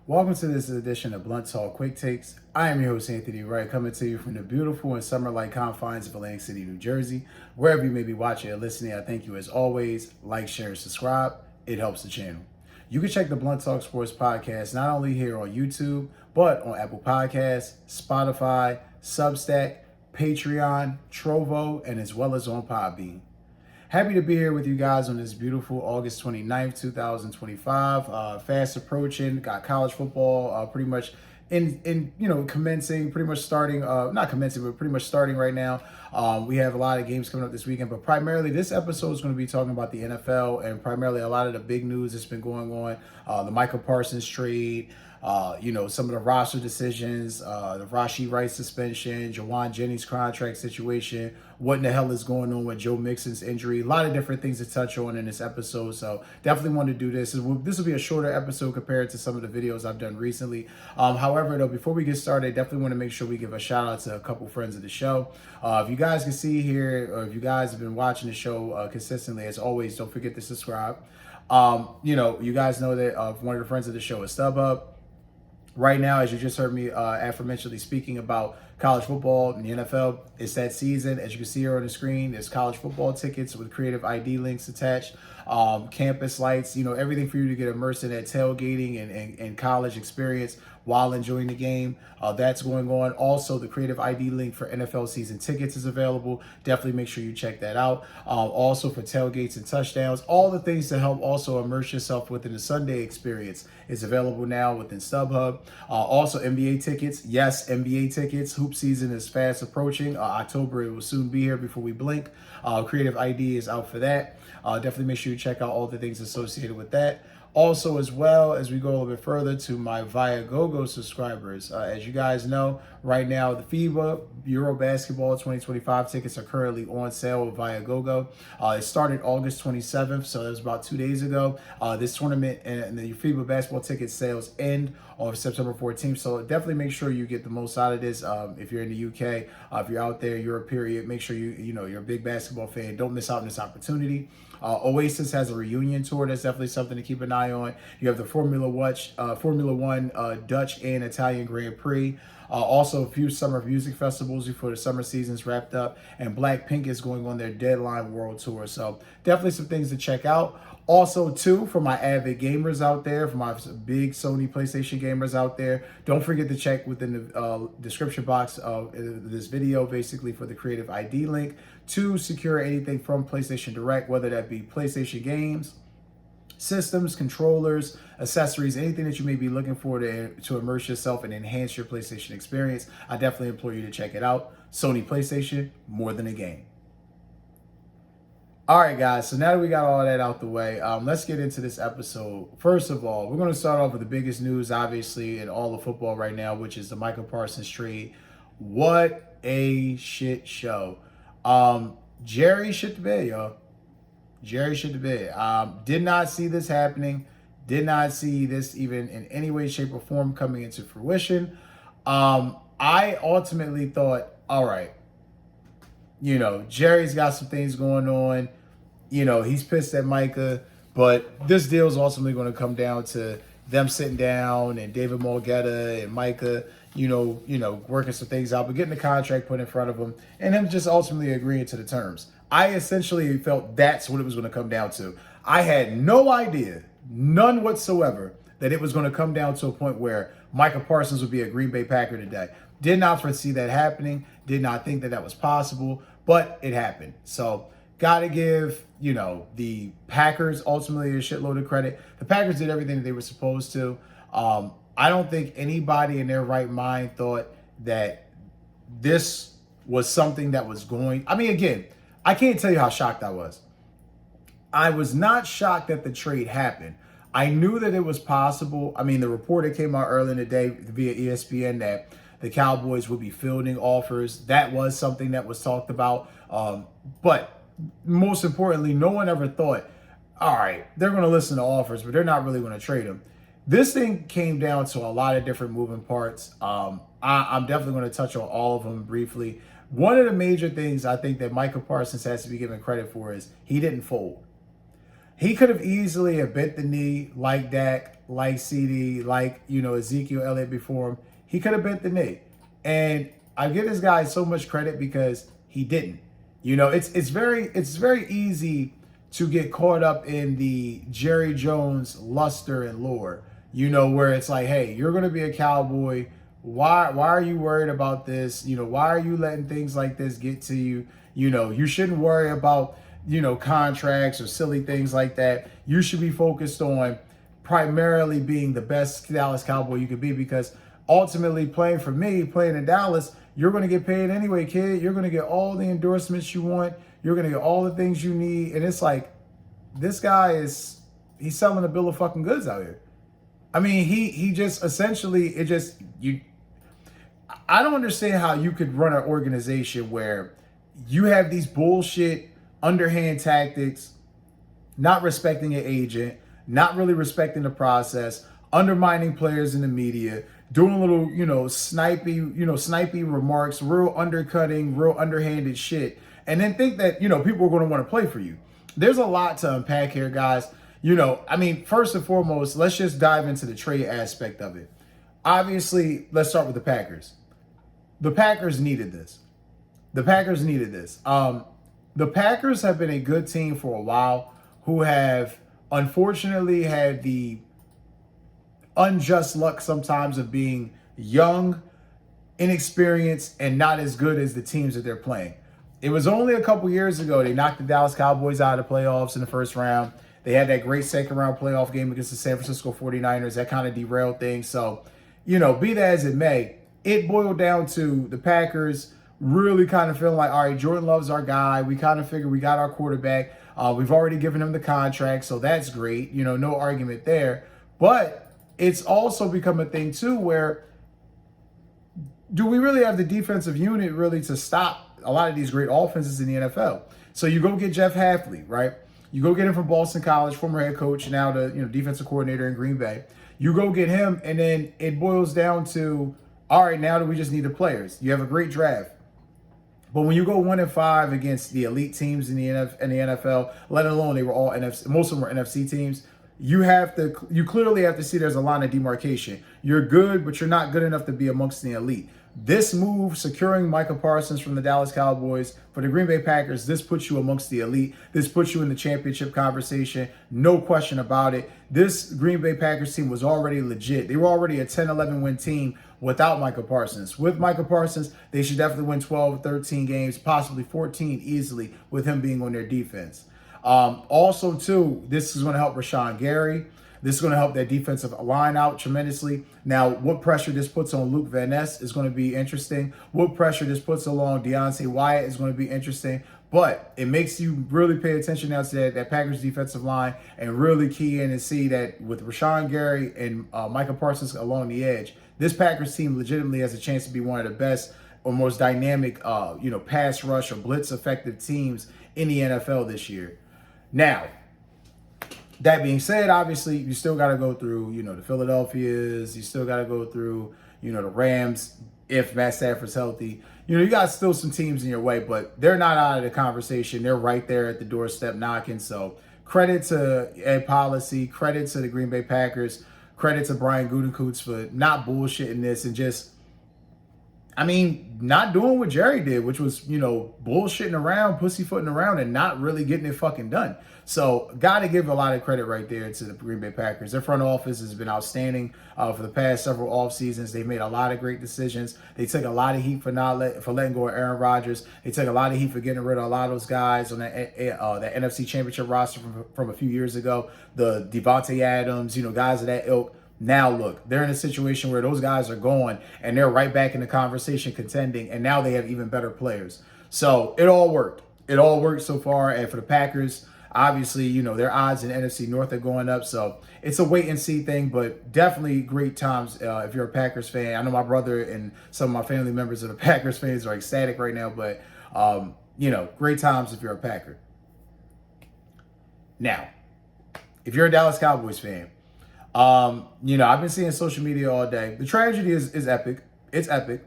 Welcome to this edition of Blunt Talk Quick Takes. I am your host, Anthony Wright, coming to you from the beautiful and summer-like confines of Atlantic City, New Jersey. Wherever you may be watching or listening, I thank you as always. Like, share, and subscribe. It helps the channel. You can check the Blunt Talk Sports Podcast not only here on YouTube, but on Apple Podcasts, Spotify, Substack, Patreon, Trovo, and as well as on Podbean. Happy to be here with you guys on this beautiful August 29th, 2025. Fast approaching, got college football pretty much commencing, pretty much starting, not commencing, but pretty much starting right now. We have a lot of games coming up this weekend, but primarily this episode is going to be talking about the NFL and primarily a lot of the big news that's been going on. The Micah Parsons trade, some of the roster decisions, the Rashee Rice suspension, Juwan Jennings contract situation, what in the hell is going on with Joe Mixon's injury, a lot of different things to touch on in this episode. So definitely want to do this. This will be a shorter episode compared to some of the videos I've done recently. However, though, before we get started, definitely want to make sure we give a shout out to a couple friends of the show. If you guys can see here, or if you guys have been watching the show consistently, as always, don't forget to subscribe. You guys know that one of the friends of the show is StubHub. Right now, as you just heard me aforementionedly speaking about college football and the NFL, it's that season. As you can see here on the screen, there's college football tickets with creative ID links attached, campus lights, everything for you to get immersed in that tailgating and college experience while enjoying the game. That's going on. Also, the creative ID link for NFL season tickets is available. Definitely make sure you check that out. Also for tailgates and touchdowns, all the things to help also immerse yourself within the Sunday experience is available now within StubHub. Also NBA tickets. Yes, NBA tickets. Hoop season is fast approaching. October, it will soon be here before we blink. Creative ID is out for that. Definitely make sure you check out all the things associated with that. Also, as well as we go a little bit further to my Viagogo subscribers, as you guys know, right now the FIBA Euro Basketball 2025 tickets are currently on sale with Viagogo. It started August 27th, so that was about 2 days ago. This tournament and the FIBA basketball ticket sales end on September 14th, so definitely make sure you get the most out of this. If you're in the UK, if you're out there, Europe period, make sure you're a big basketball fan. Don't miss out on this opportunity. Oasis has a reunion tour. That's definitely something to keep an eye on. You have the Formula One Dutch and Italian Grand Prix. Also, a few summer music festivals before the summer season's wrapped up. And Blackpink is going on their Deadline World Tour. So definitely some things to check out. Also, too, for my avid gamers out there, for my big Sony PlayStation gamers out there, don't forget to check within the description box of this video, basically for the creative ID link to secure anything from PlayStation Direct, whether that be PlayStation games, systems, controllers, accessories, anything that you may be looking for to immerse yourself and enhance your PlayStation experience. I definitely implore you to check it out. Sony PlayStation, more than a game. All right, guys, so now that we got all that out the way, let's get into this episode. First of all, we're going to start off with the biggest news, obviously, in all of football right now, which is the Micah Parsons trade. What a shit show. Jerry shit the bed, y'all. Jerry shit the bed. Did not see this happening. Did not see this even in any way, shape, or form coming into fruition. I ultimately thought, all right, Jerry's got some things going on. He's pissed at Micah, but this deal is ultimately going to come down to them sitting down and David Mulgeta and Micah, working some things out, but getting the contract put in front of him and him just ultimately agreeing to the terms. I essentially felt that's what it was going to come down to. I had no idea, none whatsoever, that it was going to come down to a point where Micah Parsons would be a Green Bay Packer today. Did not foresee that happening. Did not think that was possible, but it happened. So got to give, the Packers ultimately a shitload of credit. The Packers did everything that they were supposed to. I don't think anybody in their right mind thought that this was something that was going. I mean, again, I can't tell you how shocked I was. I was not shocked that the trade happened. I knew that it was possible. I mean, the report that came out earlier in the day via ESPN that the Cowboys would be fielding offers. That was something that was talked about. But most importantly, no one ever thought, all right, they're going to listen to offers, but they're not really going to trade them. This thing came down to a lot of different moving parts. I'm definitely going to touch on all of them briefly. One of the major things I think that Micah Parsons has to be given credit for is he didn't fold. He could have easily have bent the knee like Dak, like CD, like, Ezekiel Elliott before him. He could have bent the knee. And I give this guy so much credit because he didn't. It's very easy to get caught up in the Jerry Jones luster and lore, where it's like, hey, you're going to be a Cowboy. Why are you worried about this? Why are you letting things like this get to you? You shouldn't worry about, contracts or silly things like that. You should be focused on primarily being the best Dallas Cowboy you could be, because ultimately playing in Dallas, you're going to get paid anyway, kid. You're going to get all the endorsements you want. You're going to get all the things you need. And it's like, this guy he's selling a bill of fucking goods out here. I mean, he just essentially, I don't understand how you could run an organization where you have these bullshit underhand tactics, not respecting your agent, not really respecting the process, undermining players in the media, doing little, snipey remarks, real undercutting, real underhanded shit, and then think that, people are going to want to play for you. There's a lot to unpack here, guys. First and foremost, let's just dive into the trade aspect of it. Obviously, let's start with the Packers. The Packers needed this. The Packers have been a good team for a while, who have unfortunately had the unjust luck sometimes of being young, inexperienced, and not as good as the teams that they're playing. It was only a couple years ago they knocked the Dallas Cowboys out of the playoffs in the first round. They had that great second round playoff game against the San Francisco 49ers. That kind of derailed things. So, be that as it may, it boiled down to the Packers really kind of feeling like, all right, Jordan Love's our guy. We kind of figured we got our quarterback. We've already given him the contract, so that's great. No argument there. But it's also become a thing, too, where do we really have the defensive unit really to stop a lot of these great offenses in the NFL? So you go get Jeff Hafley, right? You go get him from Boston College, former head coach, now the defensive coordinator in Green Bay. You go get him, and then it boils down to, all right, now do we just need the players? You have a great draft. But when you go 1-5 against the elite teams in the NFL, let alone they were all NFC, most of them were NFC teams, you clearly have to see there's a line of demarcation. You're good, but you're not good enough to be amongst the elite. This move, securing Micah Parsons from the Dallas Cowboys for the Green Bay Packers, this puts you amongst the elite. This puts you in the championship conversation. No question about it. This Green Bay Packers team was already legit. They were already a 10-11 win team without Micah Parsons. With Micah Parsons, they should definitely win 12, 13 games, possibly 14 easily with him being on their defense. Also, too, this is going to help Rashawn Gary. This is going to help that defensive line out tremendously. Now, what pressure this puts on Luke Van Ness is going to be interesting. What pressure this puts along Deontay Wyatt is going to be interesting. But it makes you really pay attention now to that Packers defensive line and really key in and see that with Rashawn Gary and Micah Parsons along the edge, this Packers team legitimately has a chance to be one of the best or most dynamic, pass rush or blitz effective teams in the NFL this year. Now, that being said, obviously, you still got to go through, the Philadelphias. You still got to go through, the Rams if Matt Stafford's healthy. You got still some teams in your way, but they're not out of the conversation. They're right there at the doorstep knocking. So credit to Ed Policy, credit to the Green Bay Packers, credit to Brian Gutekunst for not bullshitting this and just, not doing what Jerry did, which was, bullshitting around, pussyfooting around, and not really getting it fucking done. So, got to give a lot of credit right there to the Green Bay Packers. Their front office has been outstanding for the past several off seasons. They've made a lot of great decisions. They took a lot of heat for letting go of Aaron Rodgers. They took a lot of heat for getting rid of a lot of those guys on that NFC Championship roster from a few years ago. The Devontae Adams, guys of that ilk. Now, look, they're in a situation where those guys are gone and they're right back in the conversation contending, and now they have even better players. So it all worked. It all worked so far. And for the Packers, obviously, their odds in the NFC North are going up. So it's a wait and see thing, but definitely great times if you're a Packers fan. I know my brother and some of my family members of the Packers fans are ecstatic right now, but, great times if you're a Packer. Now, if you're a Dallas Cowboys fan, I've been seeing social media all day. The tragedy is epic. It's epic.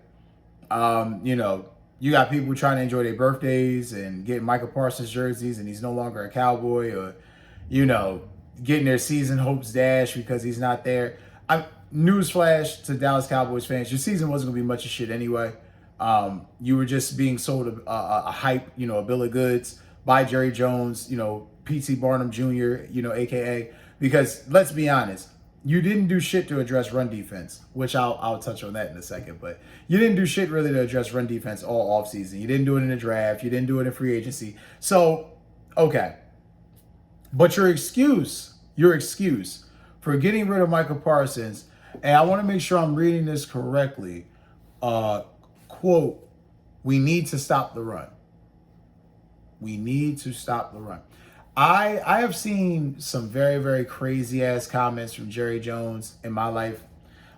You got people trying to enjoy their birthdays and get Micah Parsons jerseys, and he's no longer a Cowboy, or, getting their season hopes dashed because he's not there. Newsflash to Dallas Cowboys fans, your season wasn't going to be much of shit anyway. You were just being sold a hype, a bill of goods by Jerry Jones, P.T. Barnum Jr., a.k.a. Because let's be honest, you didn't do shit to address run defense, which I'll touch on that in a second. But you didn't do shit really to address run defense all offseason. You didn't do it in the draft. You didn't do it in free agency. So, okay. But your excuse for getting rid of Micah Parsons, and I want to make sure I'm reading this correctly, quote, we need to stop the run. We need to stop the run. I have seen some very, very crazy ass comments from Jerry Jones in my life.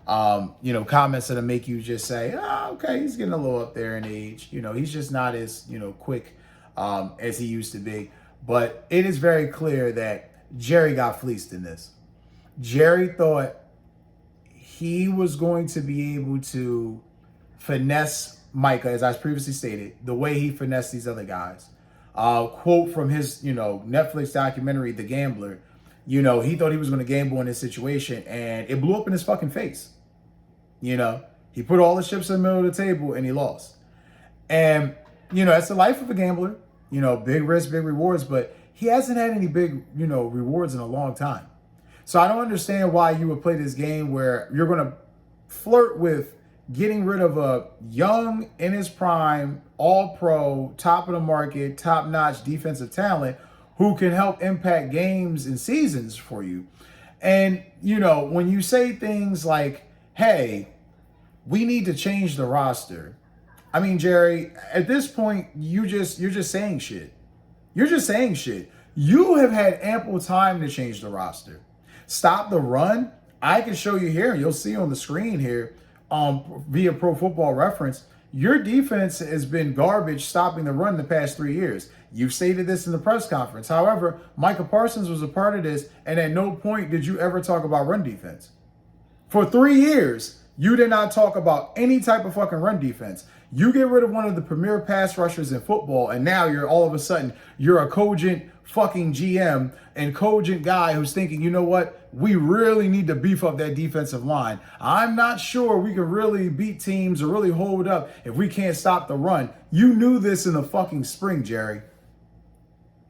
Comments that'll make you just say, okay, he's getting a little up there in age. He's just not as, quick as he used to be. But it is very clear that Jerry got fleeced in this. Jerry thought he was going to be able to finesse Micah, as I previously stated, the way he finessed these other guys. Quote from his, Netflix documentary, The Gambler, he thought he was going to gamble in this situation, and it blew up in his fucking face. He put all the chips in the middle of the table and he lost. And, that's the life of a gambler, big risk, big rewards, but he hasn't had any big, rewards in a long time. So I don't understand why you would play this game where you're going to flirt with getting rid of a young, in his prime, all-pro, top of the market, top-notch defensive talent who can help impact games and seasons for you. And, when you say things like, hey, we need to change the roster. I mean, Jerry, at this point, you're just saying shit. You're just saying shit. You have had ample time to change the roster. Stop the run. I can show you here, and you'll see on the screen here, via Pro Football Reference, your defense has been garbage stopping the run the past 3 years. You've stated this in the press conference. However, Micah Parsons was a part of this, and at no point did you ever talk about run defense. For 3 years, you did not talk about any type of fucking run defense. You get rid of one of the premier pass rushers in football, and now you're all of a sudden, you're a cogent fucking GM and cogent guy who's thinking, you know what? We really need to beef up that defensive line. I'm not sure we can really beat teams or really hold up if we can't stop the run. You knew this in the fucking spring, Jerry.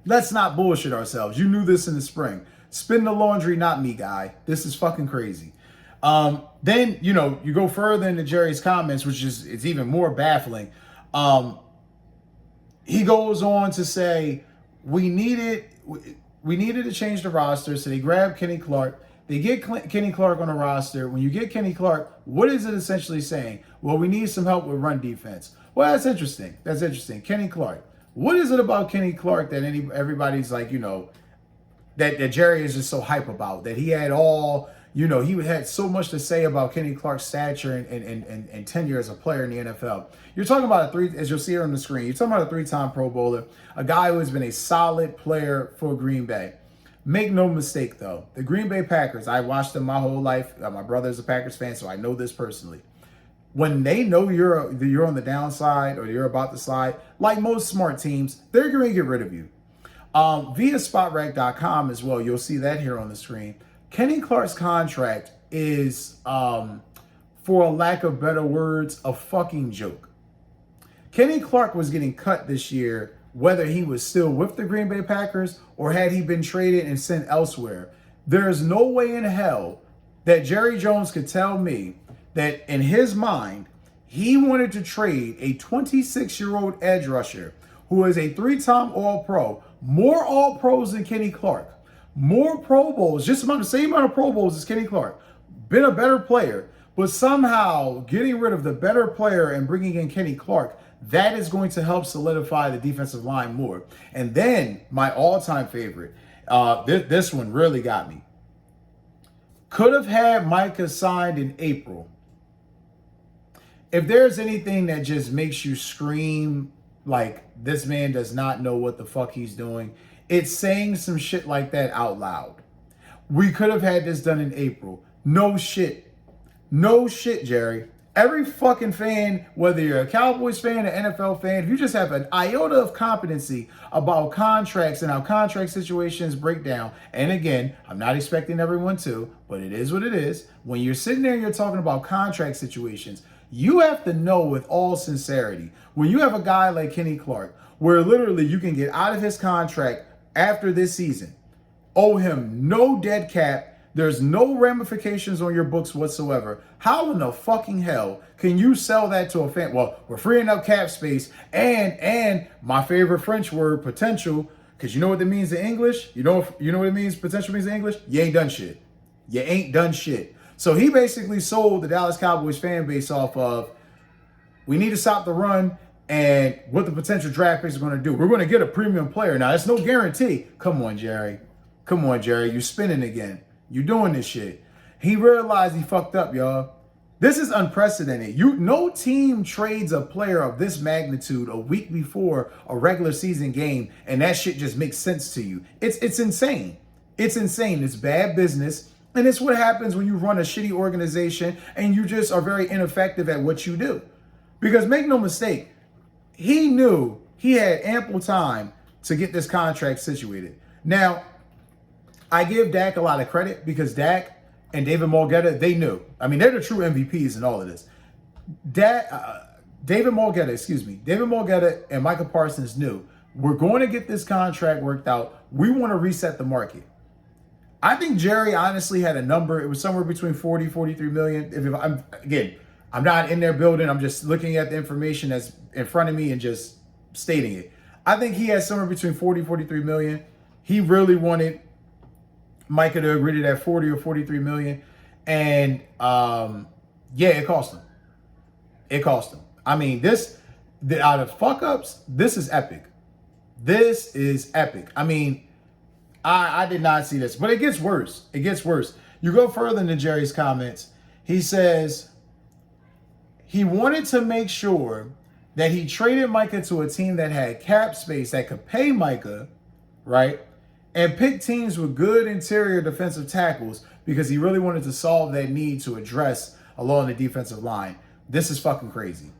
Let's not bullshit ourselves. You knew this in the spring. Spin the laundry, not me, guy. This is fucking crazy. Then, you go further into Jerry's comments, which is, it's even more baffling. He goes on to say, we needed to change the roster. So they grab Kenny Clark. They get Kenny Clark on the roster. When you get Kenny Clark, what is it essentially saying? Well, we need some help with run defense. Well, that's interesting. That's interesting. Kenny Clark. What is it about Kenny Clark that everybody's like, that Jerry is just so hype about? That he had all, he had so much to say about Kenny Clark's stature and tenure as a player in the NFL. You're talking about as you'll see here on the screen, you're talking about a 3-time Pro Bowler, a guy who has been a solid player for Green Bay. Make no mistake, though, the Green Bay Packers, I watched them my whole life. My brother's a Packers fan, so I know this personally. When they know you're on the downside or you're about to slide, like most smart teams, they're going to get rid of you. Via spotrac.com as well, you'll see that here on the screen. Kenny Clark's contract is, for a lack of better words, a fucking joke. Kenny Clark was getting cut this year, whether he was still with the Green Bay Packers or had he been traded and sent elsewhere. There's no way in hell that Jerry Jones could tell me that in his mind, he wanted to trade a 26-year-old edge rusher who is a 3-time All-Pro, more All-Pros than Kenny Clark, more Pro Bowls, just about the same amount of Pro Bowls as Kenny Clark, been a better player, but somehow getting rid of the better player and bringing in Kenny Clark, that is going to help solidify the defensive line more. And then my all-time favorite, this one really got me. Could have had Micah signed in April. If there's anything that just makes you scream like this man does not know what the fuck he's doing, it's saying some shit like that out loud. We could have had this done in April. No shit. No shit, Jerry. Every fucking fan, whether you're a Cowboys fan, an NFL fan, if you just have an iota of competency about contracts and how contract situations break down, and again, I'm not expecting everyone to, but it is what it is. When you're sitting there and you're talking about contract situations, you have to know with all sincerity, when you have a guy like Kenny Clark, where literally you can get out of his contract after this season, owe him no dead cap, there's no ramifications on your books whatsoever. How in the fucking hell can you sell that to a fan? Well, we're freeing up cap space and my favorite French word, potential, because you know what that means in English? You know what it means, potential means in English? You ain't done shit. You ain't done shit. So he basically sold the Dallas Cowboys fan base off of, we need to stop the run and what the potential draft picks are going to do. We're going to get a premium player. Now, that's no guarantee. Come on, Jerry. Come on, Jerry. You're spinning again. You're doing this shit. He realized he fucked up, y'all. This is unprecedented. No team trades a player of this magnitude a week before a regular season game, and that shit just makes sense to you. It's insane. It's insane. It's bad business. And it's what happens when you run a shitty organization and you just are very ineffective at what you do. Because make no mistake, he knew he had ample time to get this contract situated. Now, I give Dak a lot of credit because Dak and David Mulgeta, they knew. I mean, they're the true MVPs in all of this. David Mulgeta and Micah Parsons knew we're going to get this contract worked out. We want to reset the market. I think Jerry honestly had a number. It was somewhere between 40, 43 million. I'm not in their building. I'm just looking at the information that's in front of me and just stating it. I think he had somewhere between 40, 43 million. He really wanted Micah to agree to that 40 or 43 million. And it cost him. It cost him. I mean, out of fuck ups, this is epic. This is epic. I mean, I did not see this, but it gets worse. It gets worse. You go further into Jerry's comments. He says he wanted to make sure that he traded Micah to a team that had cap space that could pay Micah, right? And pick teams with good interior defensive tackles because he really wanted to solve that need to address along the defensive line. This is fucking crazy.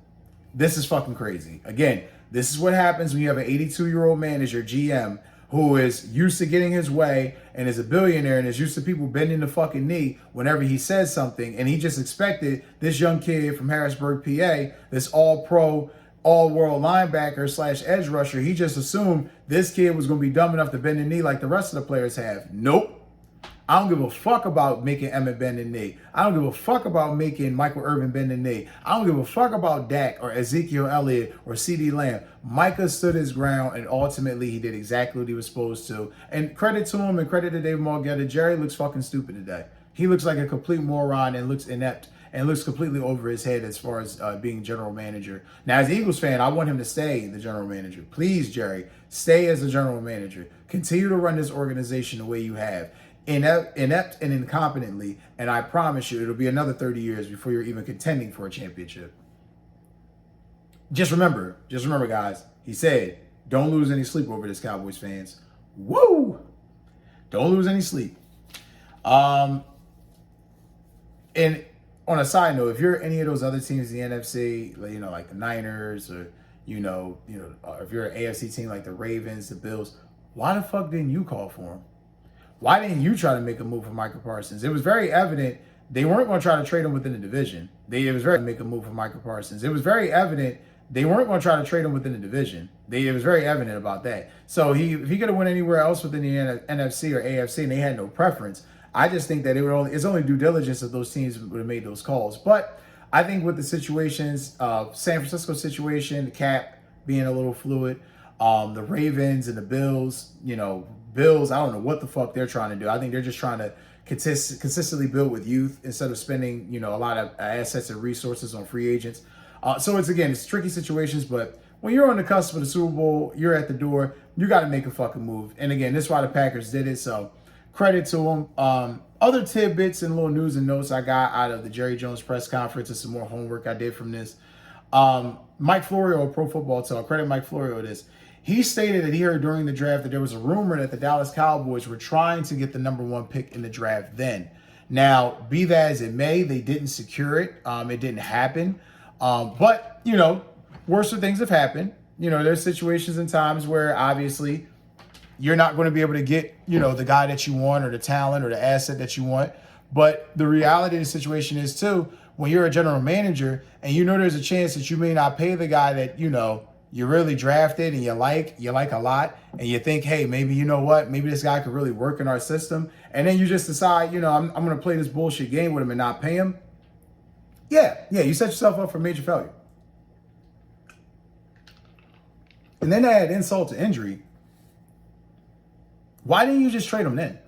This is fucking crazy. Again, this is what happens when you have an 82-year-old man as your GM who is used to getting his way and is a billionaire and is used to people bending the fucking knee whenever he says something. And he just expected this young kid from Harrisburg, PA, this all-pro, all-world linebacker / edge rusher. He just assumed this kid was going to be dumb enough to bend the knee like the rest of the players have. Nope. I don't give a fuck about making Emmett bend the knee. I don't give a fuck about making Michael Irvin bend the knee. I don't give a fuck about Dak or Ezekiel Elliott or CeeDee Lamb. Micah stood his ground, and ultimately he did exactly what he was supposed to. And credit to him and credit to David Mulgeta. Jerry looks fucking stupid today. He looks like a complete moron and looks inept and looks completely over his head as far as being general manager. Now, as an Eagles fan, I want him to stay the general manager. Please, Jerry, stay as the general manager. Continue to run this organization the way you have. Inept and incompetently, and I promise you it'll be another 30 years before you're even contending for a championship. Just remember, guys, he said, don't lose any sleep over this, Cowboys fans. Woo! Don't lose any sleep. And on a side note, if you're any of those other teams in the NFC, like the Niners, or if you're an AFC team like the Ravens, the Bills, why the fuck didn't you call for him? Why didn't you try to make a move for Micah Parsons? It was very evident they weren't going to try to trade him within the division. It was very evident they weren't going to try to trade him within the division. It was very evident about that. So if he could have went anywhere else within the NFC or AFC and they had no preference, I just think that it's only due diligence that those teams would have made those calls. But I think with the situations, San Francisco situation, the cap being a little fluid, the Ravens and the Bills, Bills, I don't know what the fuck they're trying to do. I think they're just trying to consistently build with youth instead of spending, a lot of assets and resources on free agents. So it's tricky situations, but when you're on the cusp of the Super Bowl, you're at the door, you got to make a fucking move. And again, this is why the Packers did it. So credit to them. Other tidbits and little news and notes I got out of the Jerry Jones press conference and some more homework I did from this. Mike Florio, Pro Football Talk, credit Mike Florio this. He stated that he heard during the draft that there was a rumor that the Dallas Cowboys were trying to get the #1 pick in the draft then. Now, be that as it may, they didn't secure it. It didn't happen. But, worse things have happened. There's situations and times where obviously you're not going to be able to get, the guy that you want or the talent or the asset that you want. But the reality of the situation is too, when you're a general manager and there's a chance that you may not pay the guy that, you really drafted and you like a lot, and you think, hey, maybe maybe this guy could really work in our system, and then you just decide, I'm going to play this bullshit game with him and not pay him. Yeah, you set yourself up for major failure. And then add insult to injury. Why didn't you just trade him then?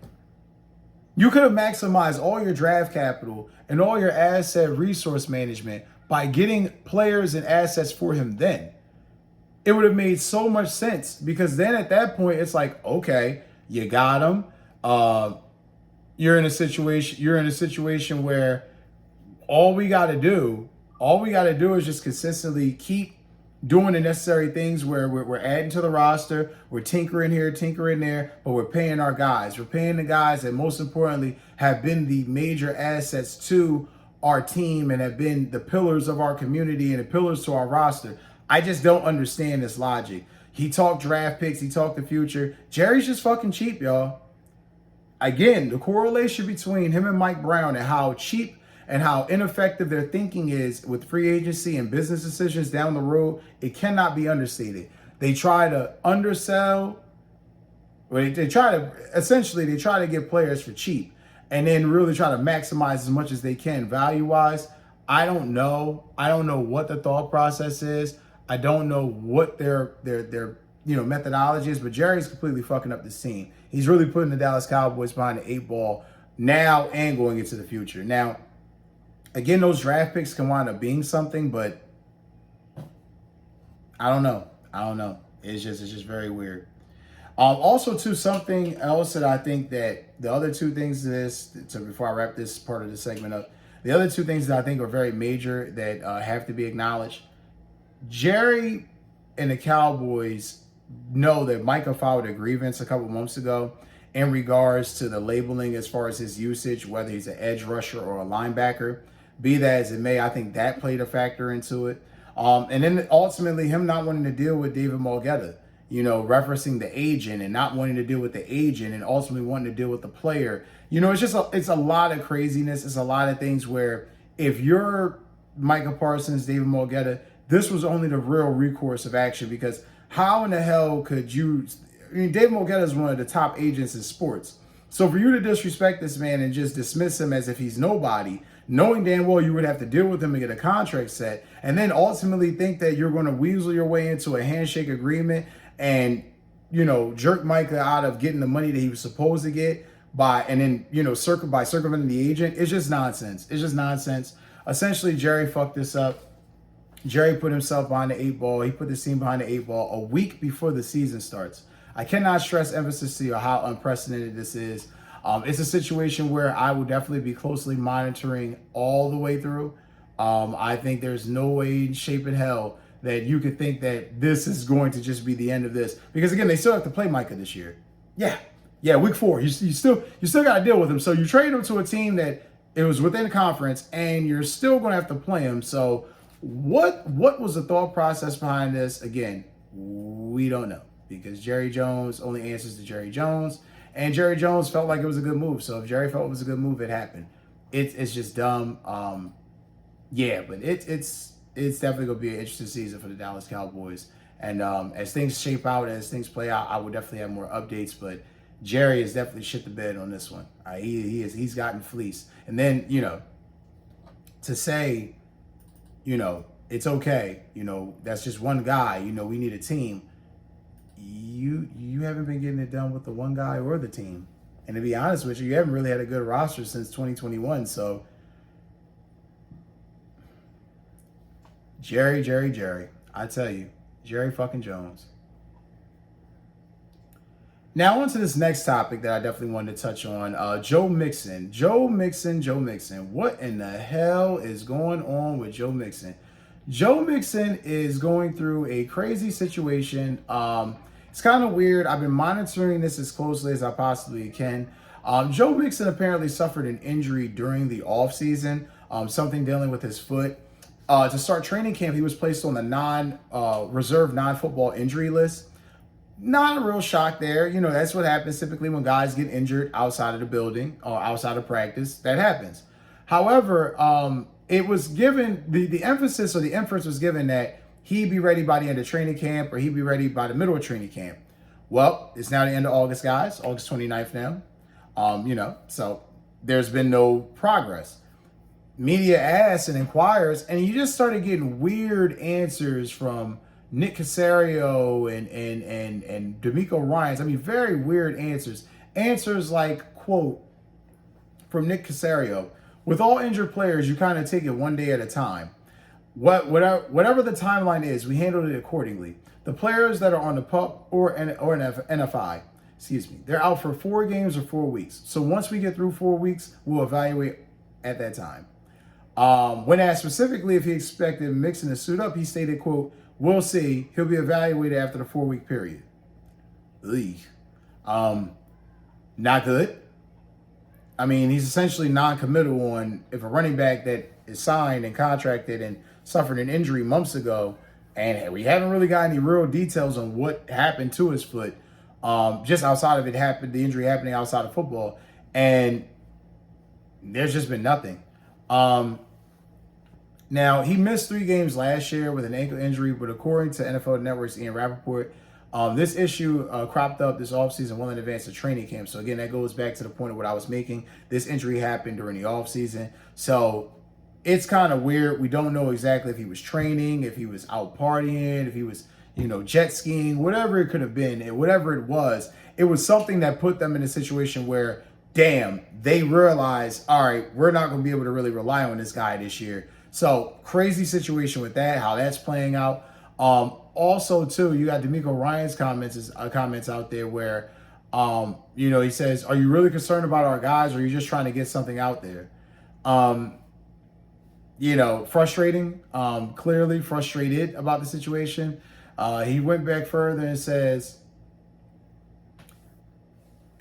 You could have maximized all your draft capital and all your asset resource management by getting players and assets for him then. It would have made so much sense, because then at that point, it's like, okay, you got him. You're in a situation where all we got to do is just consistently keep doing the necessary things where we're adding to the roster, we're tinkering here, tinkering there, but we're paying our guys. We're paying the guys that most importantly have been the major assets to our team and have been the pillars of our community and the pillars to our roster. I just don't understand this logic. He talked draft picks, he talked the future. Jerry's just fucking cheap, y'all. Again, the correlation between him and Mike Brown and how cheap and how ineffective their thinking is with free agency and business decisions down the road, it cannot be understated. They try to undersell, or they try to get players for cheap and then really try to maximize as much as they can value-wise. I don't know what the thought process is. I don't know what their methodology is, but Jerry's completely fucking up this team. He's really putting the Dallas Cowboys behind the 8 ball now and going into the future. Now, again, those draft picks can wind up being something, but I don't know. It's just very weird. Also, too, something else that I think that the other two things before I wrap this part of the segment up, the other two things that I think are very major that have to be acknowledged. Jerry and the Cowboys know that Micah filed a grievance a couple months ago in regards to the labeling as far as his usage, whether he's an edge rusher or a linebacker. Be that as it may, I think that played a factor into it. And then ultimately him not wanting to deal with David Mulgeta, referencing the agent and not wanting to deal with the agent and ultimately wanting to deal with the player. It's a lot of craziness. It's a lot of things where if you're Micah Parsons, David Mulgeta, this was only the real recourse of action, because how in the hell could you, David Mulgeta is one of the top agents in sports. So for you to disrespect this man and just dismiss him as if he's nobody, knowing damn well you would have to deal with him and get a contract set, and then ultimately think that you're going to weasel your way into a handshake agreement and, jerk Micah out of getting the money that he was supposed to get by circumventing the agent, it's just nonsense. Essentially, Jerry fucked this up. Jerry put himself behind the 8 ball. He put the team behind the 8 ball a week before the season starts. I cannot stress emphasis to you how unprecedented this is. It's a situation where I would definitely be closely monitoring all the way through. I think there's no way, shape, in hell that you could think that this is going to just be the end of this. Because again, they still have to play Micah this year. Yeah, week 4. You still got to deal with him. So you trade him to a team that it was within the conference, and you're still going to have to play him. So what was the thought process behind this? Again, we don't know, because Jerry Jones only answers to Jerry Jones, and Jerry Jones felt like it was a good move. So if Jerry felt it was a good move, it happened. It's just dumb. But it's definitely going to be an interesting season for the Dallas Cowboys. And as things shape out, as things play out, I will definitely have more updates. But Jerry has definitely shit the bed on this one. He's gotten fleeced. And then, to say, it's okay, that's just one guy, we need a team. You haven't been getting it done with the one guy or the team. And to be honest with you haven't really had a good roster since 2021. So Jerry, I tell you, Jerry fucking Jones. Now on to this next topic that I definitely wanted to touch on. Joe Mixon. What in the hell is going on with Joe Mixon? Joe Mixon is going through a crazy situation. It's kind of weird. I've been monitoring this as closely as I possibly can. Joe Mixon apparently suffered an injury during the offseason, something dealing with his foot. To start training camp, he was placed on the reserve non-football injury list. Not a real shock there. You know, that's what happens typically when guys get injured outside of the building or outside of practice. That happens. However, it was given, the emphasis or the inference was given that he'd be ready by the end of training camp or he'd be ready by the middle of training camp. Well, it's now the end of August, guys. August 29th now. So there's been no progress. Media asks and inquires, and you just started getting weird answers from Nick Caserio and D'Amico Ryans. I mean, very weird answers. Answers like, quote, from Nick Caserio, with all injured players, you kind of take it one day at a time. Whatever the timeline is, we handled it accordingly. The players that are on the PUP or NFI, they're out for 4 games or 4 weeks. So once we get through 4 weeks, we'll evaluate at that time. When asked specifically if he expected Mixon to suit up, he stated, quote, "We'll see. He'll be evaluated after the 4-week period." Not good. I mean, he's essentially non-committal on if a running back that is signed and contracted and suffered an injury months ago, and we haven't really got any real details on what happened to his foot, just outside of the injury happening outside of football, and there's just been nothing. Now, he missed 3 games last year with an ankle injury, but according to NFL Network's Ian Rappaport, this issue cropped up this offseason well in advance of training camp. So again, that goes back to the point of what I was making. This injury happened during the offseason. So it's kind of weird. We don't know exactly if he was training, if he was out partying, if he was, jet skiing, whatever it could have been. And whatever it was something that put them in a situation where, damn, they realized, all right, we're not going to be able to really rely on this guy this year. So crazy situation with that, how that's playing out. Also, too, you got D'Amico Ryan's comments out there where, he says, "Are you really concerned about our guys, or are you just trying to get something out there?" Frustrating, clearly frustrated about the situation. He went back further and says,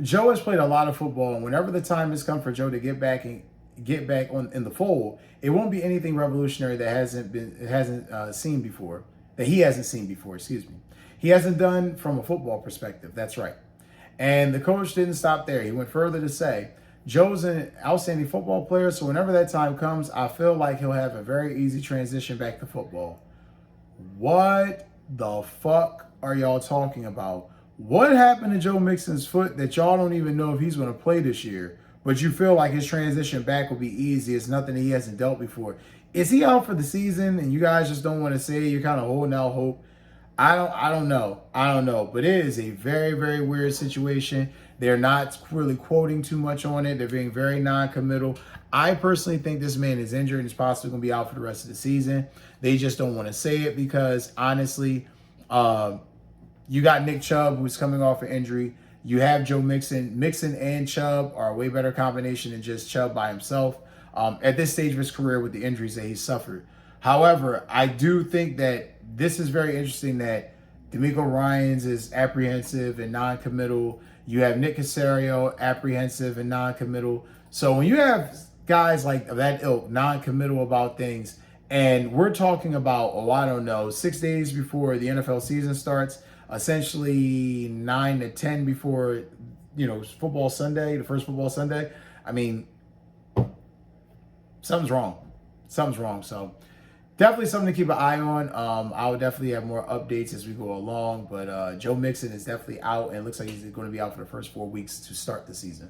"Joe has played a lot of football, and whenever the time has come for Joe to get back in the fold, it won't be anything revolutionary that he hasn't seen before. He hasn't done from a football perspective. That's right." And the coach didn't stop there. He went further to say, "Joe's an outstanding football player, so whenever that time comes, I feel like he'll have a very easy transition back to football." What the fuck are y'all talking about? What happened to Joe Mixon's foot that y'all don't even know if he's going to play this year, but you feel like his transition back will be easy? It's nothing that he hasn't dealt before. Is he out for the season and you guys just don't want to say you're kind of holding out hope? I don't know. But it is a very, very weird situation. They're not really quoting too much on it. They're being very non-committal. I personally think this man is injured and is possibly going to be out for the rest of the season. They just don't want to say it because, honestly, you got Nick Chubb, who's coming off an injury. You have Joe Mixon. Mixon and Chubb are a way better combination than just Chubb by himself at this stage of his career with the injuries that he suffered. However, I do think that this is very interesting that D'Amico Ryans is apprehensive and non-committal. You have Nick Caserio, apprehensive and non-committal. So when you have guys like that ilk, non-committal about things, and we're talking about, 6 days before the NFL season starts, essentially 9 to 10 before, football Sunday, the first football Sunday. I mean, something's wrong. So definitely something to keep an eye on. I will definitely have more updates as we go along, but Joe Mixon is definitely out, and it looks like he's going to be out for the first 4 weeks to start the season.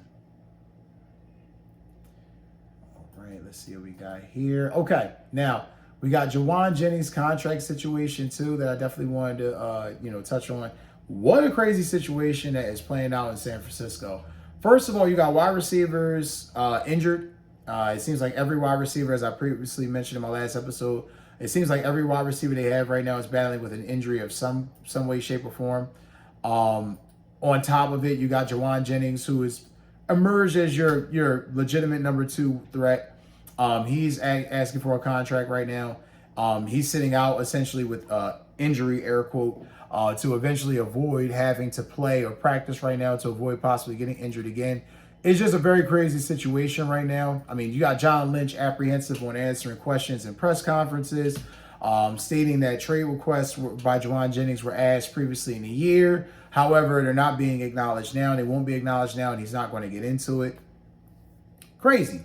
All right, let's see what we got here. Okay, now we got Jauan Jennings' contract situation too that I definitely wanted to touch on. What a crazy situation that is playing out in San Francisco. First of all, you got wide receivers injured. It seems like every wide receiver, as I previously mentioned in my last episode, it seems like every wide receiver they have right now is battling with an injury of some way, shape, or form. On top of it, you got Jauan Jennings, who has emerged as your legitimate number 2 threat. He's asking for a contract right now. He's sitting out essentially with injury, air quote, to eventually avoid having to play or practice right now, to avoid possibly getting injured again. It's just a very crazy situation right now. I mean, you got John Lynch apprehensive on answering questions in press conferences, stating that trade requests by Jauan Jennings were asked previously in the year. However, they're not being acknowledged now. They won't be acknowledged now, and he's not going to get into it. Crazy.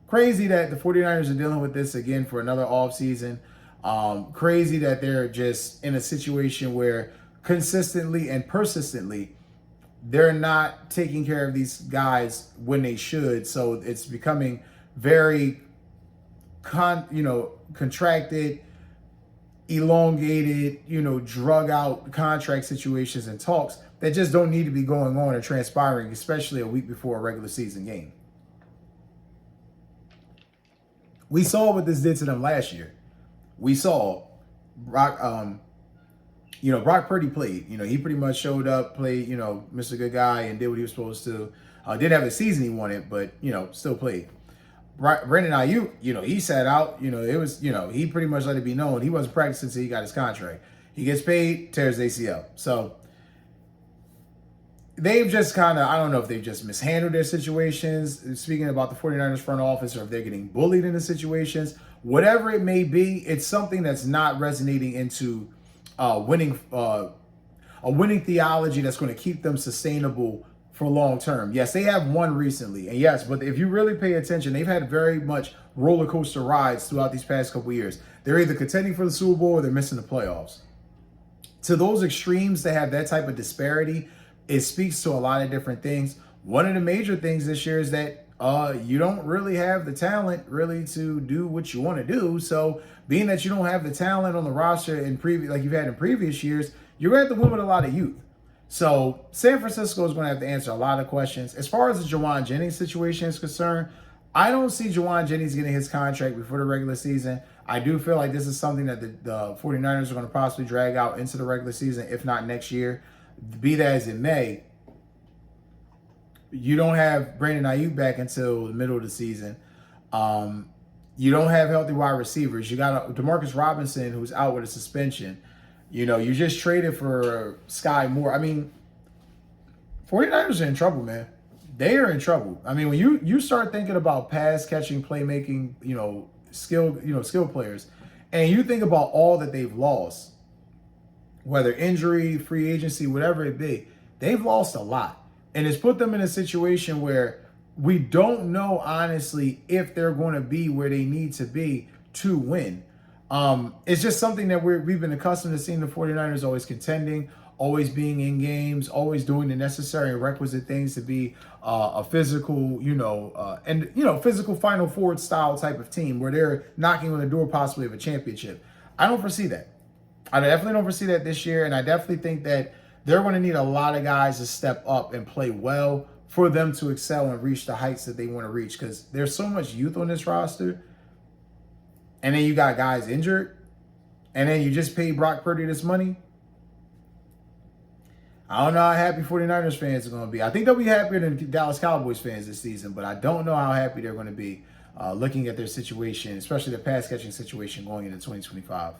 Crazy that the 49ers are dealing with this again for another offseason. Crazy that they're just in a situation where consistently and persistently they're not taking care of these guys when they should. So it's becoming very contracted, elongated, drug out contract situations and talks that just don't need to be going on and transpiring, especially a week before a regular season game. We saw what this did to them last year. We saw Brock Purdy played. He pretty much showed up, played, Mr. Good Guy, and did what he was supposed to. Didn't have the season he wanted, but, still played. Brandon Ayuk, he sat out. It was, he pretty much let it be known he wasn't practicing until he got his contract. He gets paid, tears ACL. So they've just I don't know if they've just mishandled their situations, speaking about the 49ers front office, or if they're getting bullied into situations. Whatever it may be, it's something that's not resonating into a winning theology that's going to keep them sustainable for long term. Yes, they have won recently, and yes, but if you really pay attention, they've had very much roller coaster rides throughout these past couple years. They're either contending for the Super Bowl or they're missing the playoffs. To those extremes that have that type of disparity, it speaks to a lot of different things. One of the major things this year is that you don't really have the talent really to do what you want to do. So being that you don't have the talent on the roster like you've had in previous years, you're going to have to win with a lot of youth. So San Francisco is going to have to answer a lot of questions. As far as the Jauan Jennings situation is concerned, I don't see Jauan Jennings getting his contract before the regular season. I do feel like this is something that the 49ers are going to possibly drag out into the regular season, if not next year. Be that as it may, you don't have Brandon Ayuk back until the middle of the season. You don't have healthy wide receivers. You got Demarcus Robinson, who's out with a suspension. You just traded for Sky Moore. I mean, 49ers are in trouble, man. They are in trouble. I mean, when you start thinking about pass catching, playmaking, skilled players, and you think about all that they've lost, whether injury, free agency, whatever it be, they've lost a lot. And it's put them in a situation where we don't know, honestly, if they're going to be where they need to be to win. It's just something that we've been accustomed to seeing the 49ers always contending, always being in games, always doing the necessary and requisite things to be a physical, physical Final Four style type of team where they're knocking on the door possibly of a championship. I don't foresee that. I definitely don't foresee that this year, and I definitely think that they're going to need a lot of guys to step up and play well for them to excel and reach the heights that they want to reach, because there's so much youth on this roster. And then you got guys injured, and then you just paid Brock Purdy this money. I don't know how happy 49ers fans are going to be. I think they'll be happier than Dallas Cowboys fans this season, but I don't know how happy they're going to be looking at their situation, especially the pass catching situation going into 2025.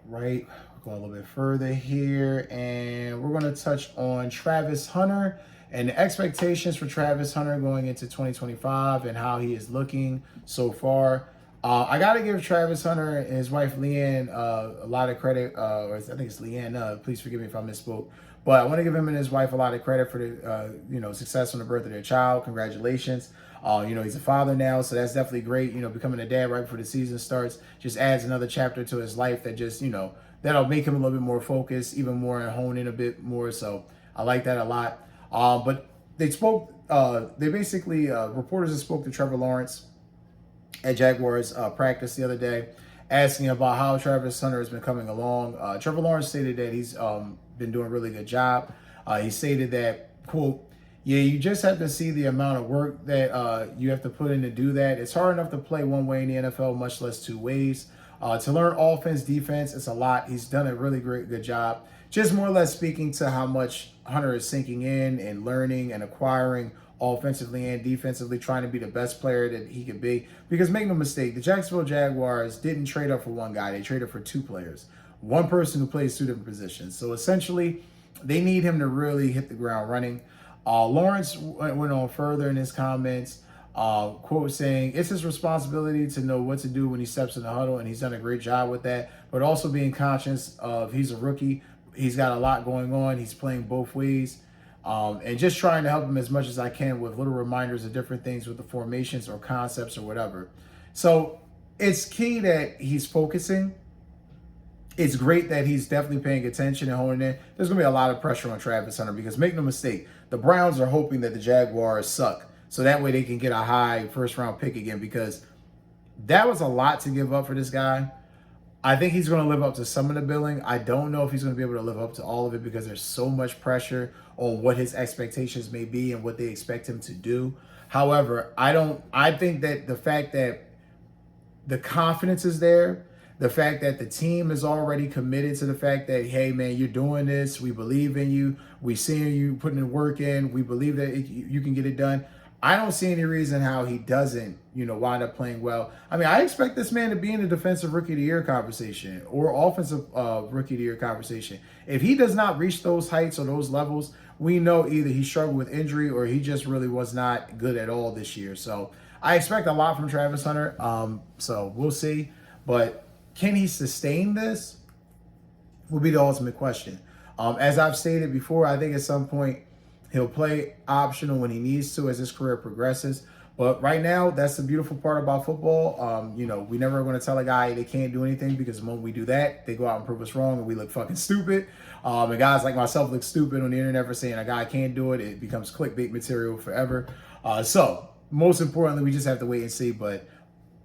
Right, we'll go a little bit further here, and we're going to touch on Travis Hunter and the expectations for Travis Hunter going into 2025 and how he is looking so far. I got to give Travis Hunter and his wife Leanne a lot of credit. Or I think it's Leanne. Please forgive me if I misspoke. But I want to give him and his wife a lot of credit for the success on the birth of their child. Congratulations. He's a father now, so that's definitely great. Becoming a dad right before the season starts just adds another chapter to his life that just, that'll make him a little bit more focused, even more, and hone in a bit more. So I like that a lot. But they spoke, reporters spoke to Trevor Lawrence at Jaguars practice the other day, asking about how Travis Hunter has been coming along. Trevor Lawrence stated that he's been doing a really good job. He stated that, quote, "Yeah, you just have to see the amount of work that you have to put in to do that. It's hard enough to play one way in the NFL, much less two ways. To learn offense, defense, it's a lot. He's done a really good job." Just more or less speaking to how much Hunter is sinking in and learning and acquiring offensively and defensively, trying to be the best player that he could be. Because make no mistake, the Jacksonville Jaguars didn't trade up for one guy. They traded for two players. One person who plays two different positions. So essentially, they need him to really hit the ground running. Lawrence went on further in his comments, quote saying, it's his responsibility to know what to do when he steps in the huddle, and he's done a great job with that, but also being conscious of he's a rookie. He's got a lot going on. He's playing both ways. And just trying to help him as much as I can with little reminders of different things with the formations or concepts or whatever. So it's key that he's focusing. It's great that he's definitely paying attention and honing in. There's going to be a lot of pressure on Travis Hunter because make no mistake, the Browns are hoping that the Jaguars suck. So that way they can get a high first round pick again, because that was a lot to give up for this guy. I think he's going to live up to some of the billing. I don't know if he's going to be able to live up to all of it because there's so much pressure on what his expectations may be and what they expect him to do. However, I think that the fact that the confidence is there, the fact that the team is already committed to the fact that, hey, man, you're doing this. We believe in you. We seeing you putting the work in. We believe that you can get it done. I don't see any reason how he doesn't, wind up playing well. I mean, I expect this man to be in the defensive rookie of the year conversation or offensive rookie of the year conversation. If he does not reach those heights or those levels, we know either he struggled with injury or he just really was not good at all this year. So I expect a lot from Travis Hunter. So we'll see. But can he sustain this will be the ultimate question. As I've stated before, I think at some point, he'll play optional when he needs to as his career progresses. But right now, that's the beautiful part about football. We never are going to tell a guy they can't do anything, because the moment we do that, they go out and prove us wrong and we look fucking stupid. And guys like myself look stupid on the internet for saying a guy can't do it. It becomes clickbait material forever. So most importantly, we just have to wait and see. But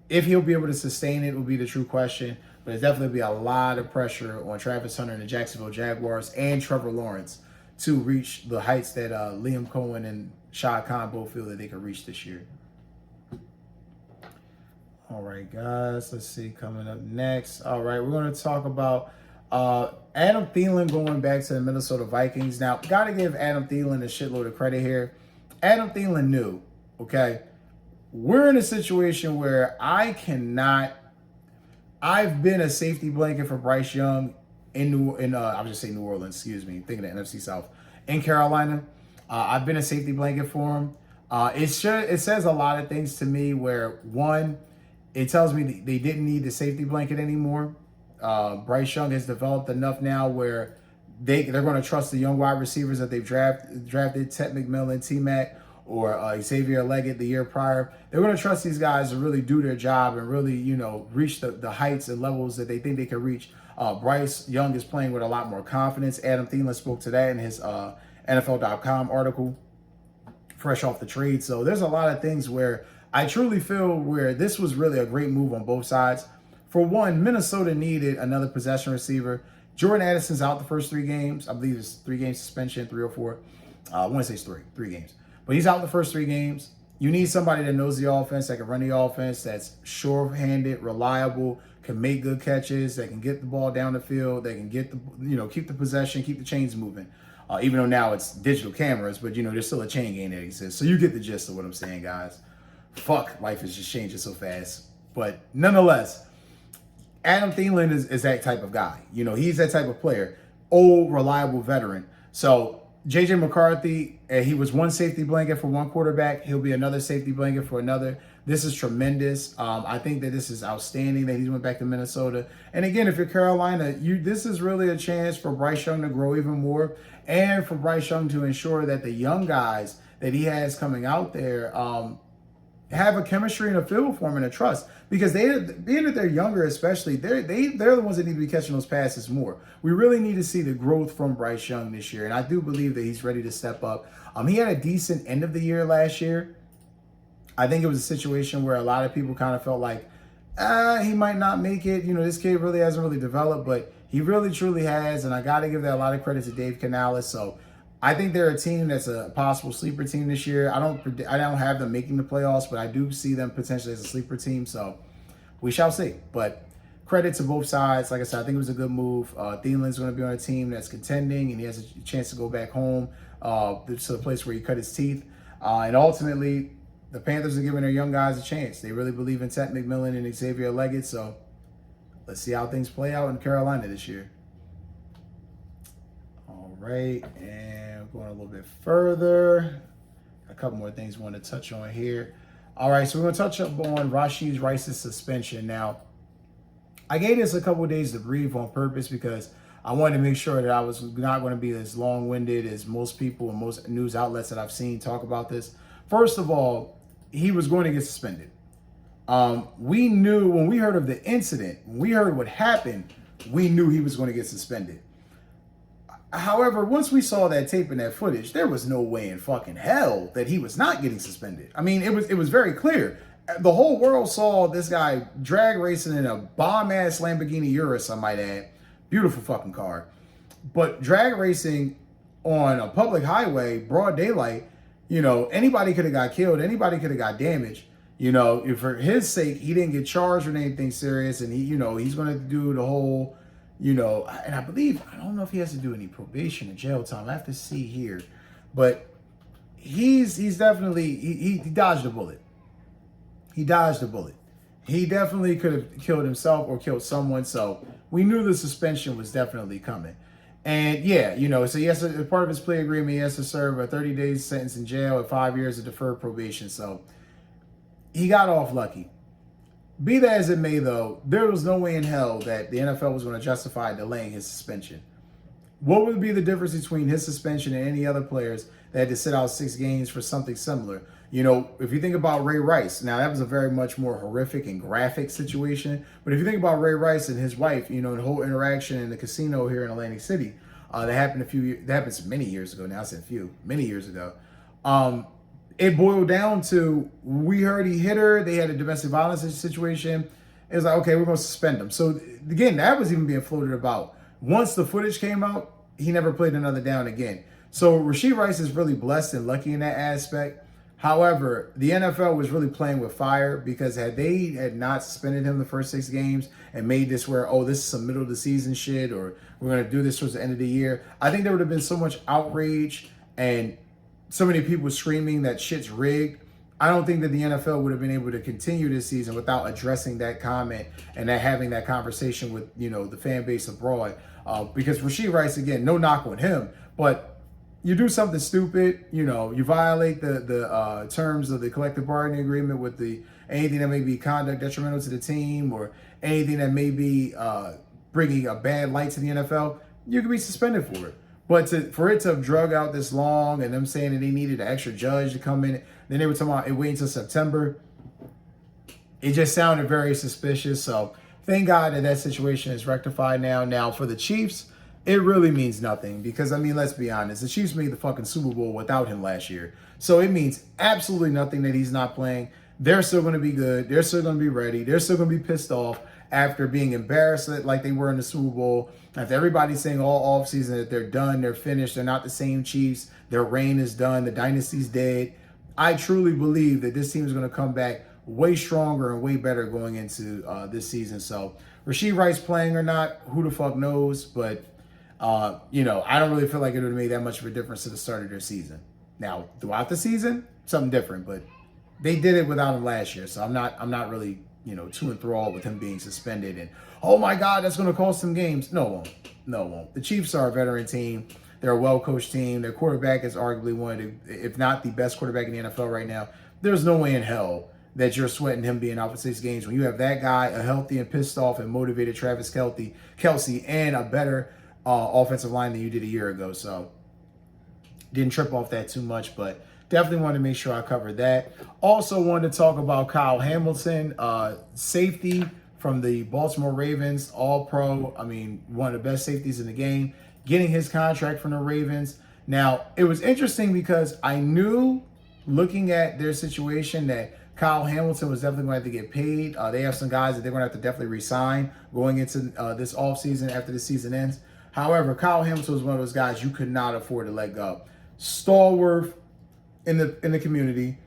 if he'll be able to sustain it will be the true question. But there's definitely be a lot of pressure on Travis Hunter and the Jacksonville Jaguars and Trevor Lawrence to reach the heights that Liam Cohen and Shad Khan both feel that they could reach this year. All right, guys, let's see, coming up next. All right, we're going to talk about Adam Thielen going back to the Minnesota Vikings. Now, got to give Adam Thielen a shitload of credit here. Adam Thielen knew, okay, we're in a situation where I've been a safety blanket for Bryce Young I was just saying New Orleans, excuse me, thinking of NFC South. In Carolina, I've been a safety blanket for him. It says a lot of things to me where, one, it tells me they didn't need the safety blanket anymore. Bryce Young has developed enough now where they're going to trust the young wide receivers that they've drafted, Ted McMillan, T-Mac, or Xavier Leggett the year prior. They're going to trust these guys to really do their job and really, reach the heights and levels that they think they can reach. Bryce Young is playing with a lot more confidence. Adam Thielen spoke to that in his NFL.com article, fresh off the trade. So there's a lot of things where I truly feel where this was really a great move on both sides. For one, Minnesota needed another possession receiver. Jordan Addison's out the first 3 games. I believe it's 3 games suspension, 3 or 4. I want to say it's 3 games. But he's out the first 3 games. You need somebody that knows the offense, that can run the offense, that's sure-handed, reliable, can make good catches, that can get the ball down the field, that can get keep the possession, keep the chains moving. Even though now it's digital cameras, but there's still a chain gang that exists. So you get the gist of what I'm saying, guys. Fuck, life is just changing so fast. But nonetheless, Adam Thielen is that type of guy. He's that type of player. Old, reliable veteran. So J.J. McCarthy, he was one safety blanket for one quarterback. He'll be another safety blanket for another. This is tremendous. I think that this is outstanding that he went back to Minnesota. And again, if you're Carolina, this is really a chance for Bryce Young to grow even more and for Bryce Young to ensure that the young guys that he has coming out there have a chemistry and a feel for him and a trust, because being that they're younger, especially, they're the ones that need to be catching those passes more. We really need to see the growth from Bryce Young this year, and I do believe that he's ready to step up. He had a decent end of the year last year. I think it was a situation where a lot of people kind of felt like, he might not make it. This kid really hasn't really developed, but he really truly has, and I got to give that a lot of credit to Dave Canales. So I think they're a team that's a possible sleeper team this year. I don't have them making the playoffs, but I do see them potentially as a sleeper team. So we shall see. But credit to both sides. Like I said, I think it was a good move. Thielen's going to be on a team that's contending, and he has a chance to go back home to the place where he cut his teeth. And ultimately, the Panthers are giving their young guys a chance. They really believe in Ted McMillan and Xavier Leggett, so let's see how things play out in Carolina this year. All right, and going a little bit further. A couple more things we want to touch on here. All right, so we're going to touch up on Rashee Rice's suspension. Now, I gave this a couple of days to breathe on purpose because I wanted to make sure that I was not going to be as long-winded as most people and most news outlets that I've seen talk about this. First of all, he was going to get suspended. We knew when we heard of the incident, when we heard what happened, we knew he was going to get suspended. However, once we saw that tape and that footage, there was no way in fucking hell that he was not getting suspended. I mean, it was very clear. The whole world saw this guy drag racing in a bomb-ass Lamborghini Urus, I might add. Beautiful fucking car. But drag racing on a public highway, broad daylight, you know, anybody could have got killed. Anybody could have got damaged. You know, if for his sake, he didn't get charged with anything serious. And he, you know, he's going to do the whole, you know, and I believe, I don't know if he has to do any probation or jail time. I have to see here. But he's definitely, he dodged a bullet. He dodged a bullet. He definitely could have killed himself or killed someone. So we knew the suspension was definitely coming. And yeah, you know, so yes, as part of his plea agreement, he has to serve a 30-day sentence in jail and 5 years of deferred probation. So he got off lucky. Be that as it may, though, there was no way in hell that the NFL was going to justify delaying his suspension. What would be the difference between his suspension and any other players that had to sit out 6 games for something similar? You know, if you think about Ray Rice, now that was a very much more horrific and graphic situation. But if you think about Ray Rice and his wife, you know, the whole interaction in the casino here in Atlantic City, that happened that happened many years ago. Now I said many years ago. It boiled down to, we heard he hit her. They had a domestic violence situation. It was like, okay, we're going to suspend him. So again, that was even being floated about. Once the footage came out, he never played another down again. So Rashee Rice is really blessed and lucky in that aspect. However, the NFL was really playing with fire because had they had not suspended him the first 6 games and made this where, oh, this is some middle of the season shit, or we're going to do this towards the end of the year, I think there would have been so much outrage and so many people screaming that shit's rigged. I don't think that the NFL would have been able to continue this season without addressing that comment and that having that conversation with, you know, the fan base abroad. Because Rashee Rice, again, no knock on him, but you do something stupid, you know, you violate the terms of the collective bargaining agreement with anything that may be conduct detrimental to the team or anything that may be bringing a bad light to the NFL, you can be suspended for it. But for it to have drug out this long and them saying that they needed an extra judge to come in, then they were talking about it waiting until September. It just sounded very suspicious. So thank God that situation is rectified now. Now for the Chiefs, it really means nothing because, I mean, let's be honest. The Chiefs made the fucking Super Bowl without him last year. So it means absolutely nothing that he's not playing. They're still going to be good. They're still going to be ready. They're still going to be pissed off after being embarrassed like they were in the Super Bowl. After everybody's saying all offseason that they're done, they're finished, they're not the same Chiefs, their reign is done, the dynasty's dead. I truly believe that this team is going to come back way stronger and way better going into this season. So Rashee Rice playing or not, who the fuck knows? But you know, I don't really feel like it would have made that much of a difference to the start of their season. Now, throughout the season, something different, but they did it without him last year. So I'm not really, you know, too enthralled with him being suspended and, oh my God, that's going to cost them games. No, it won't. No, it won't. The Chiefs are a veteran team. They're a well-coached team. Their quarterback is arguably one of the, if not the best quarterback in the NFL right now. There's no way in hell that you're sweating him being out for 6 games when you have that guy, a healthy and pissed off and motivated Travis Kelce, and a better offensive line than you did a year ago. So didn't trip off that too much, but definitely wanted to make sure I covered that. Also wanted to talk about Kyle Hamilton, safety from the Baltimore Ravens, all-pro. I mean, one of the best safeties in the game, getting his contract from the Ravens. Now, it was interesting because I knew, looking at their situation, that Kyle Hamilton was definitely going to have to get paid. They have some guys that they're going to have to definitely re-sign going into this offseason after the season ends. However, Kyle Hamilton was one of those guys you could not afford to let go. Stalwart in the community,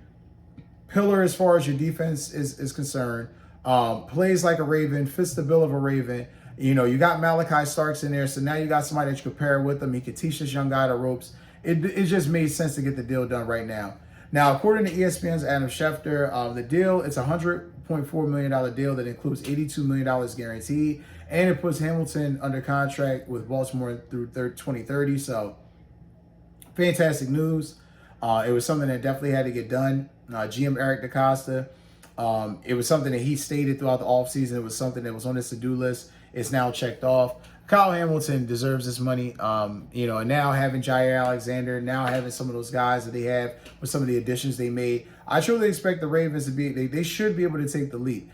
pillar as far as your defense is concerned, plays like a Raven, fits the bill of a Raven. You know, you got Malachi Starks in there, so now you got somebody that you can pair with him. He can teach this young guy the ropes. It just made sense to get the deal done right now. Now, according to ESPN's Adam Schefter, the deal, it's a $100.4 million deal that includes $82 million guaranteed, and it puts Hamilton under contract with Baltimore through 2030. So, fantastic news. It was something that definitely had to get done. GM Eric DaCosta, it was something that he stated throughout the offseason. It was something that was on his to-do list. It's now checked off. Kyle Hamilton deserves this money. And now having Jair Alexander, now having some of those guys that they have with some of the additions they made, I truly expect the Ravens to be, they should be able to take the leap.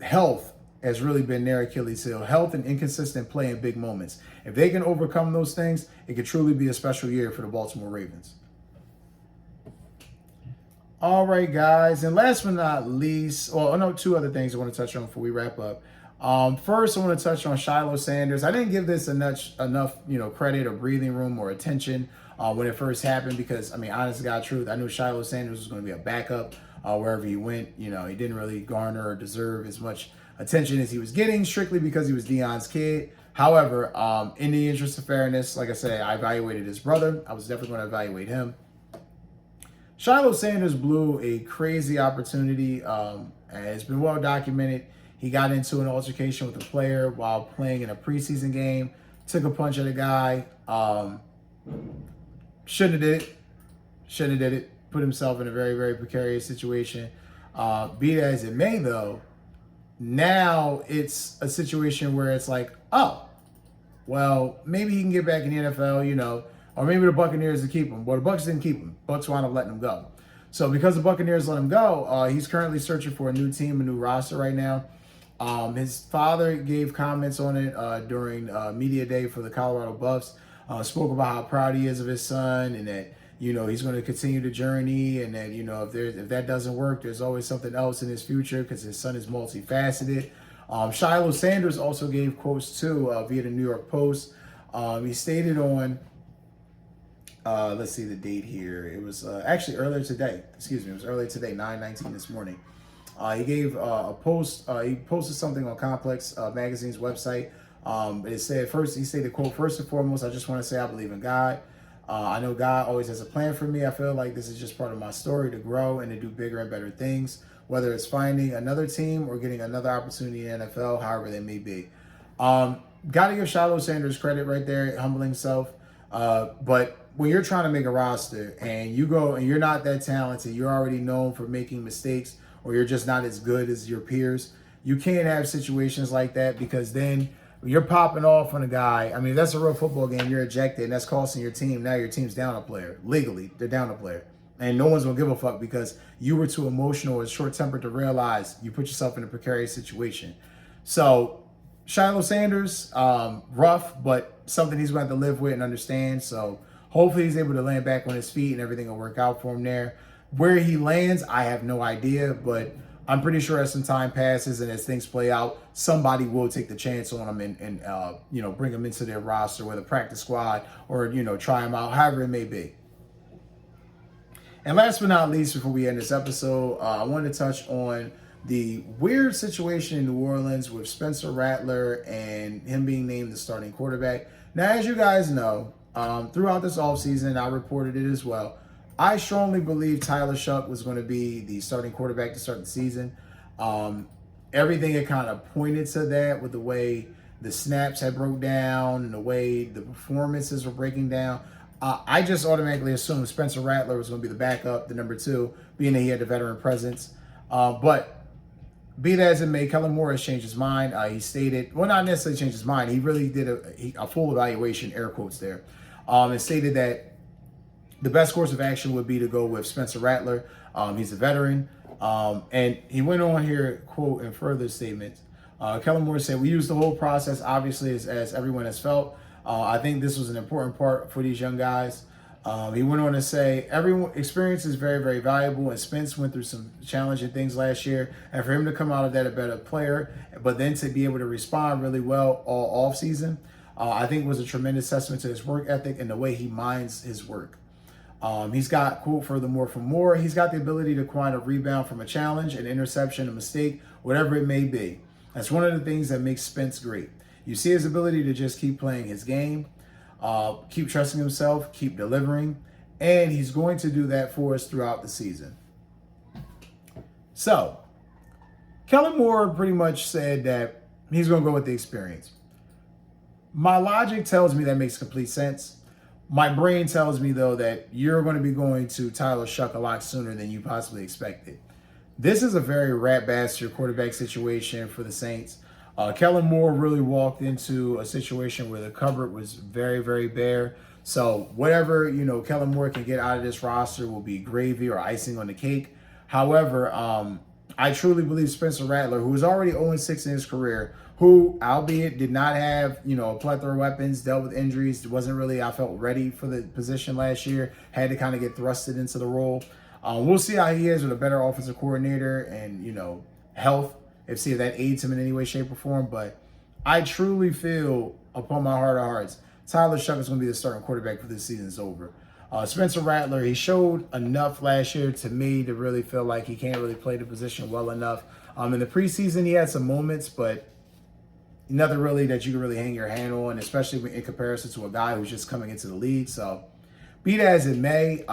Health has really been their Achilles heel. Health and inconsistent play in big moments. If they can overcome those things, it could truly be a special year for the Baltimore Ravens. All right, guys. And last but not least, two other things I want to touch on before we wrap up. First, I want to touch on Shiloh Sanders. I didn't give this enough credit or breathing room or attention when it first happened because, honest to God truth, I knew Shiloh Sanders was going to be a backup wherever he went. He didn't really garner or deserve as much attention as he was getting strictly because he was Deion's kid. However, in the interest of fairness, like I said, I evaluated his brother. I was definitely going to evaluate him. Shiloh Sanders blew a crazy opportunity. And it's been well documented. He got into an altercation with a player while playing in a preseason game, took a punch at a guy. Shouldn't have did it. Put himself in a very, very precarious situation. Be that as it may, though, now it's a situation where it's like, oh, well, maybe he can get back in the NFL, or maybe the Buccaneers will keep him. Well, the Bucs didn't keep him. Bucs wound up letting him go. So because the Buccaneers let him go, he's currently searching for a new team, a new roster right now. His father gave comments on it during media day for the Colorado Buffs. Spoke about how proud he is of his son and that, he's going to continue the journey and that, if that doesn't work, there's always something else in his future because his son is multifaceted. Shiloh Sanders also gave quotes too via the New York Post. He stated on, let's see the date here. It was actually earlier today. It was earlier today, 9:19 this morning. He gave a post. He posted something on Complex Magazine's website. It said, he stated, quote, "First and foremost, I just want to say I believe in God. I know God always has a plan for me. I feel like this is just part of my story to grow and to do bigger and better things, whether it's finding another team or getting another opportunity in the NFL, however that may be." Got to give Shiloh Sanders credit right there, humbling self. But when you're trying to make a roster and you go and you're not that talented, you're already known for making mistakes, or you're just not as good as your peers, you can't have situations like that because then you're popping off on a guy. If that's a real football game, you're ejected, and that's costing your team. Now your team's down a player. Legally, they're down a player. And no one's going to give a fuck because you were too emotional or short-tempered to realize you put yourself in a precarious situation. So, Shiloh Sanders, rough, but something he's going to have to live with and understand. So, hopefully he's able to land back on his feet and everything will work out for him there. Where he lands, I have no idea, but I'm pretty sure as some time passes and as things play out, somebody will take the chance on him and bring him into their roster, whether practice squad or, try him out, however it may be. And last but not least, before we end this episode, I wanted to touch on the weird situation in New Orleans with Spencer Rattler and him being named the starting quarterback. Now, as you guys know, throughout this offseason, I reported it as well, I strongly believe Tyler Shuck was going to be the starting quarterback to start the season. Everything had kind of pointed to that with the way the snaps had broke down and the way the performances were breaking down. I just automatically assumed Spencer Rattler was going to be the backup, the number 2, being that he had the veteran presence. But be that as it may, Kellen Moore has changed his mind. He stated, well, not necessarily changed his mind. He really did a full evaluation, air quotes there, and stated that the best course of action would be to go with Spencer Rattler. He's a veteran. And he went on here, quote, in further statements. Kellen Moore said, "We used the whole process, obviously, as everyone has felt. I think this was an important part for these young guys." He went on to say, "Everyone experience is very, very valuable, and Spence went through some challenging things last year. And for him to come out of that a better player, but then to be able to respond really well all offseason, I think was a tremendous testament to his work ethic and the way he minds his work. He's got, quote, furthermore from Moore, he's got the ability to kind of rebound from a challenge, an interception, a mistake, whatever it may be. That's one of the things that makes Spence great. You see his ability to just keep playing his game, keep trusting himself, keep delivering, And he's going to do that for us throughout the season. So, Kellen Moore pretty much said that he's going to go with the experience. My logic tells me that makes complete sense. My brain tells me, though, that you're going to be going to Tyler Shough a lot sooner than you possibly expected. This is a very rat bastard quarterback situation for the Saints. Kellen Moore really walked into a situation where the cupboard was very, very bare. So whatever, Kellen Moore can get out of this roster will be gravy or icing on the cake. However, I truly believe Spencer Rattler, who was already 0-6 in his career, who, albeit did not have, a plethora of weapons, dealt with injuries, wasn't really, I felt, ready for the position last year, had to kind of get thrusted into the role. We'll see how he is with a better offensive coordinator and, health, see if that aids him in any way, shape, or form. But I truly feel, upon my heart of hearts, Tyler Shough is going to be the starting quarterback for this season is over. Spencer Rattler, he showed enough last year to me to really feel like he can't really play the position well enough. In the preseason, he had some moments, but nothing really that you can really hang your hand on, especially in comparison to a guy who's just coming into the league. So, be that as it may,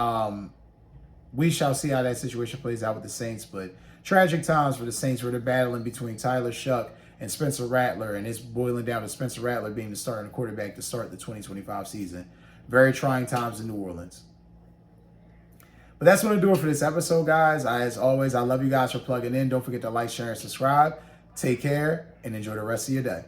we shall see how that situation plays out with the Saints. But tragic times for the Saints where they're battling between Tyler Shough and Spencer Rattler, and it's boiling down to Spencer Rattler being the starting quarterback to start the 2025 season. Very trying times in New Orleans. But that's going to do it for this episode, guys. As always, I love you guys for plugging in. Don't forget to like, share, and subscribe. Take care, and enjoy the rest of your day.